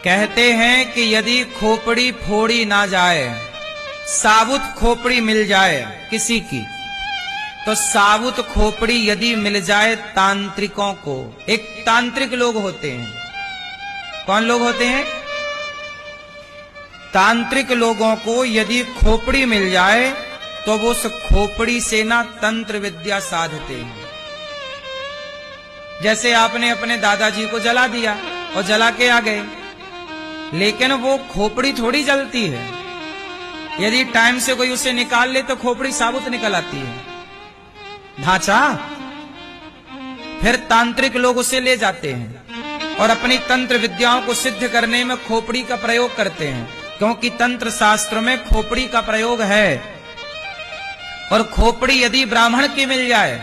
कहते हैं कि यदि खोपड़ी फोड़ी ना जाए, साबुत खोपड़ी मिल जाए किसी की, तो साबुत खोपड़ी यदि मिल जाए तांत्रिकों को, एक तांत्रिक लोग होते हैं। कौन लोग होते हैं? तांत्रिक लोगों को यदि खोपड़ी मिल जाए तो वो उस खोपड़ी से ना तंत्र विद्या साधते हैं। जैसे आपने अपने दादाजी को जला दिया और जला के आ गए, लेकिन वो खोपड़ी थोड़ी जलती है। यदि टाइम से कोई उसे निकाल ले तो खोपड़ी साबुत निकल आती है, ढांचा। फिर तांत्रिक लोग उसे ले जाते हैं और अपनी तंत्र विद्याओं को सिद्ध करने में खोपड़ी का प्रयोग करते हैं, क्योंकि तंत्र शास्त्र में खोपड़ी का प्रयोग है। और खोपड़ी यदि ब्राह्मण की मिल जाए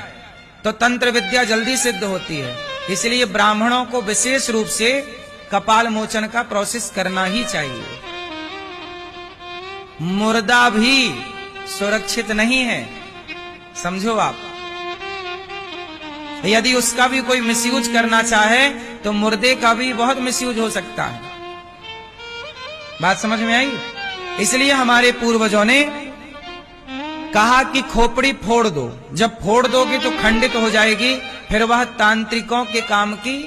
तो तंत्र विद्या जल्दी सिद्ध होती है। इसलिए ब्राह्मणों को विशेष रूप से कपाल मोचन का प्रोसेस करना ही चाहिए। मुर्दा भी सुरक्षित नहीं है, समझो आप। यदि उसका भी कोई मिसयूज करना चाहे तो मुर्दे का भी बहुत मिसयूज हो सकता है। बात समझ में आई? इसलिए हमारे पूर्वजों ने कहा कि खोपड़ी फोड़ दो। जब फोड़ दोगे तो खंडित हो जाएगी, फिर वह तांत्रिकों के काम की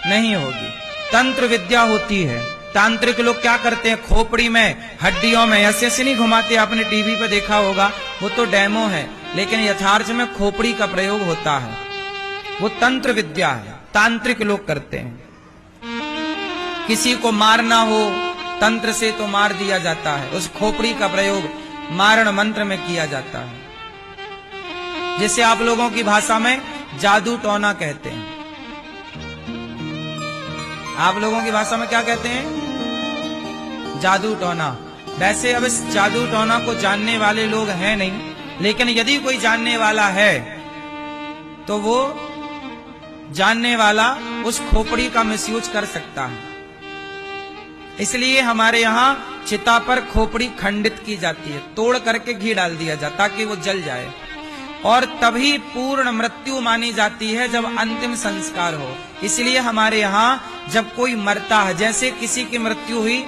नहीं होगी। तंत्र विद्या होती है। तांत्रिक लोग क्या करते हैं? खोपड़ी में, हड्डियों में ऐसे ऐसे नहीं घुमाते। आपने टीवी पे देखा होगा, वो तो डेमो है, लेकिन यथार्थ में खोपड़ी का प्रयोग होता है। वो तंत्र विद्या है, तांत्रिक लोग करते हैं। किसी को मारना हो तंत्र से तो मार दिया जाता है, उस खोपड़ी का प्रयोग मारण मंत्र में किया जाता है, जिसे आप लोगों की भाषा में जादू टोना कहते हैं। आप लोगों की भाषा में क्या कहते हैं? जादू टोना। वैसे अब इस जादू टोना को जानने वाले लोग हैं नहीं, लेकिन यदि कोई जानने वाला है तो वो जानने वाला उस खोपड़ी का मिसयूज कर सकता है। इसलिए हमारे यहाँ चिता पर खोपड़ी खंडित की जाती है, तोड़ करके घी डाल दिया जाता ताकि वो जल जाए। और तभी पूर्ण मृत्यु मानी जाती है जब अंतिम संस्कार हो। इसलिए हमारे यहाँ जब कोई मरता है, जैसे किसी की मृत्यु हुई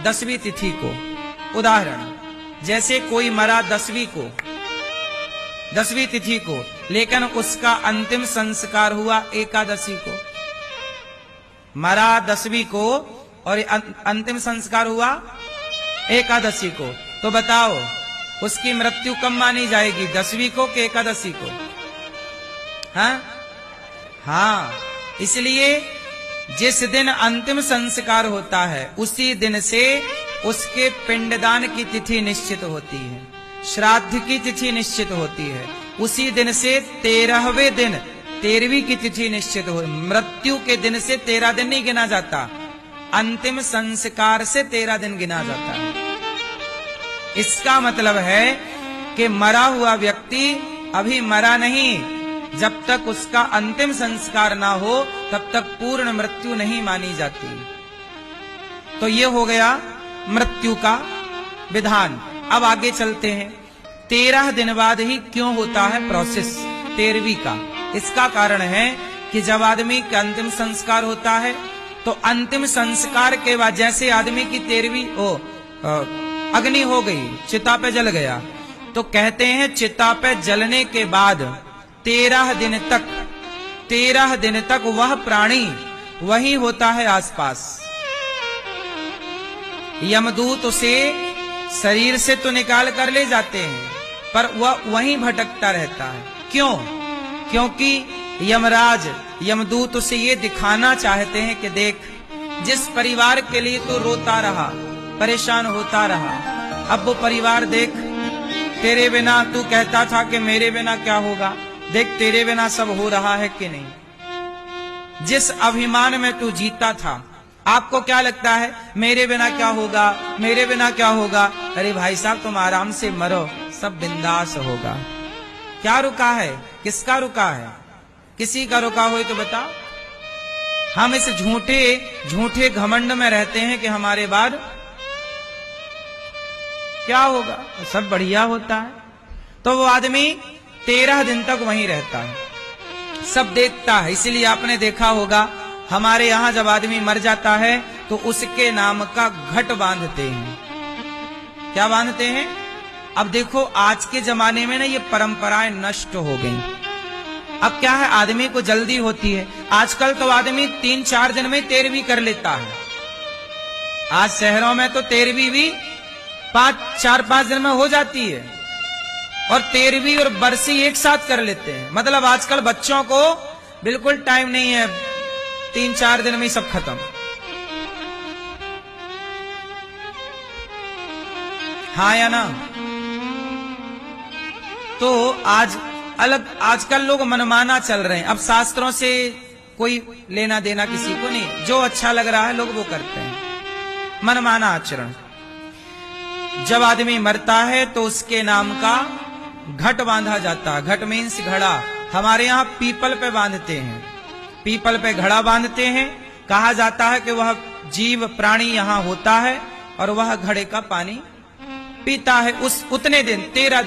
10वीं तिथि को, उदाहरण जैसे कोई मरा 10वीं तिथि को, लेकिन उसका अंतिम संस्कार हुआ एकादशी को। मरा 10वीं को और अंतिम संस्कार हुआ एकादशी को, तो बताओ उसकी मृत्यु कब मानी जाएगी? 10वीं को कि एकादशी को? हाँ, इसलिए जिस दिन अंतिम संस्कार होता है उसी दिन से उसके पिंडदान की तिथि निश्चित होती है, श्राद्ध की तिथि निश्चित होती है। उसी दिन से 13वें दिन 13वीं की तिथि निश्चित हो। मृत्यु के दिन से 13 दिन नहीं गिना जाता, अंतिम संस्कार से 13 दिन गिना जाता है। इसका मतलब है कि मरा हुआ व्यक्ति अभी मरा नहीं, जब तक उसका अंतिम संस्कार ना हो तब तक पूर्ण मृत्यु नहीं मानी जाती। तो ये हो गया मृत्यु का विधान। अब आगे चलते हैं। 13 दिन बाद ही क्यों होता है प्रोसेस 13वीं का? इसका कारण है कि जब आदमी का अंतिम संस्कार होता है तो अंतिम संस्कार के बाद जैसे आदमी की 13वीं अग्नि हो गई, चिता पे जल गया, तो कहते हैं चिता पे जलने के बाद 13 दिन तक वह प्राणी वही होता है आसपास। यमदूत उसे शरीर से तो निकाल कर ले जाते हैं, पर वह वहीं भटकता रहता है। क्यों? क्योंकि यमराज, यमदूत उसे ये दिखाना चाहते हैं कि देख, जिस परिवार के लिए तो रोता रहा, परेशान होता रहा, अब वो परिवार देख, तेरे बिना तू कहता था कि मेरे बिना क्या होगा, देख तेरे बिना सब हो रहा है कि नहीं। जिस अभिमान में तू जीता था, आपको क्या लगता है मेरे बिना क्या होगा, मेरे बिना क्या होगा? अरे भाई साहब, तुम आराम से मरो, सब बिंदास होगा। क्या रुका है? किसका रुका है? किसी का रुका हो तो बताओ। हम इस झूठे घमंड में रहते हैं कि हमारे बाद क्या होगा, सब बढ़िया होता है। तो वो आदमी 13 दिन तक वहीं रहता है, सब देखता है। इसीलिए आपने देखा होगा हमारे यहाँ जब आदमी मर जाता है तो उसके नाम का घट बांधते हैं। क्या बांधते हैं? अब देखो आज के जमाने में ना ये परंपराएं नष्ट हो गई। अब क्या है, आदमी को जल्दी होती है। आजकल तो आदमी 3-4 दिन में 13वीं कर लेता है। आज शहरों में तो 13वीं भी 4-5 दिन में हो जाती है, और 13वीं और बरसी एक साथ कर लेते हैं। मतलब आजकल बच्चों को बिल्कुल टाइम नहीं है, 3-4 दिन में सब खत्म। हाँ या ना? तो आजकल लोग मनमाना चल रहे हैं। अब शास्त्रों से कोई लेना देना किसी को नहीं, जो अच्छा लग रहा है लोग वो करते हैं, मनमाना आचरण। जब आदमी मरता है तो उसके नाम का घट बांधा जाता है। घट मीन्स घड़ा। हमारे यहाँ पीपल पे बांधते हैं, पीपल पे घड़ा बांधते हैं। कहा जाता है कि वह जीव प्राणी यहाँ होता है और वह घड़े का पानी पीता है। उतने दिन 13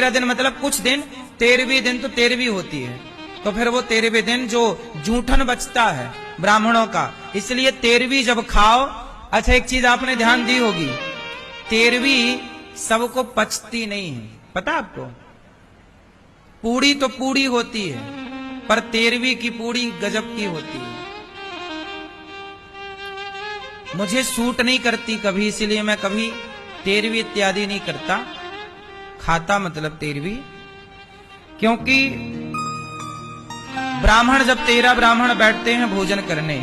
दिन मतलब कुछ दिन, 13वीं दिन तो 13वीं होती है, तो फिर वो 13वें दिन जो जूठन बचता है ब्राह्मणों का, इसलिए 13वीं जब खाओ। अच्छा, एक चीज आपने ध्यान दी होगी, 13वीं सबको पचती नहीं है, पता आपको? पूड़ी तो पूड़ी होती है, पर 13वीं की पूड़ी गजब की होती है। मुझे सूट नहीं करती कभी, इसलिए मैं कभी 13वीं इत्यादि नहीं करता, खाता मतलब 13वीं। क्योंकि ब्राह्मण जब 13 ब्राह्मण बैठते हैं भोजन करने,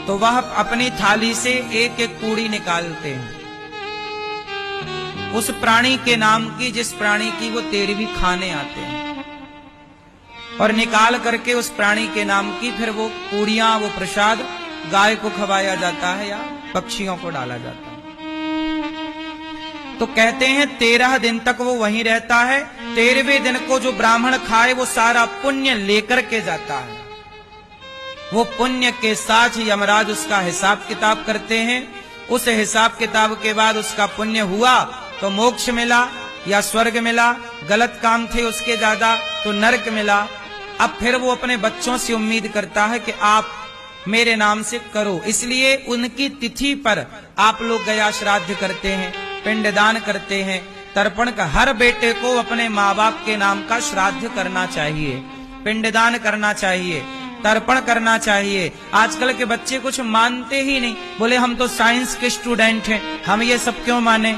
तो वह अपनी थाली से एक एक पूड़ी निकालते हैं उस प्राणी के नाम की, जिस प्राणी की वो 13वीं खाने आते हैं, और निकाल करके उस प्राणी के नाम की फिर वो पूड़ियां, वो प्रसाद गाय को खवाया जाता है या पक्षियों को डाला जाता है। तो कहते हैं 13 दिन तक वो वहीं रहता है। 13वें दिन को जो ब्राह्मण खाए वो सारा पुण्य लेकर के जाता है। वो पुण्य के साथ ही यमराज उसका हिसाब किताब करते हैं। उस हिसाब किताब के बाद उसका पुण्य हुआ तो मोक्ष मिला या स्वर्ग मिला, गलत काम थे उसके ज्यादा तो नरक मिला। अब फिर वो अपने बच्चों से उम्मीद करता है कि आप मेरे नाम से करो, इसलिए उनकी तिथि पर आप लोग गया श्राद्ध करते हैं, पिंडदान करते हैं, तर्पण का। हर बेटे को अपने माँ बाप के नाम का श्राद्ध करना चाहिए, पिंडदान करना चाहिए, तर्पण करना चाहिए। आजकल के बच्चे कुछ मानते ही नहीं, बोले हम तो साइंस के स्टूडेंट हैं, हम ये सब क्यों माने।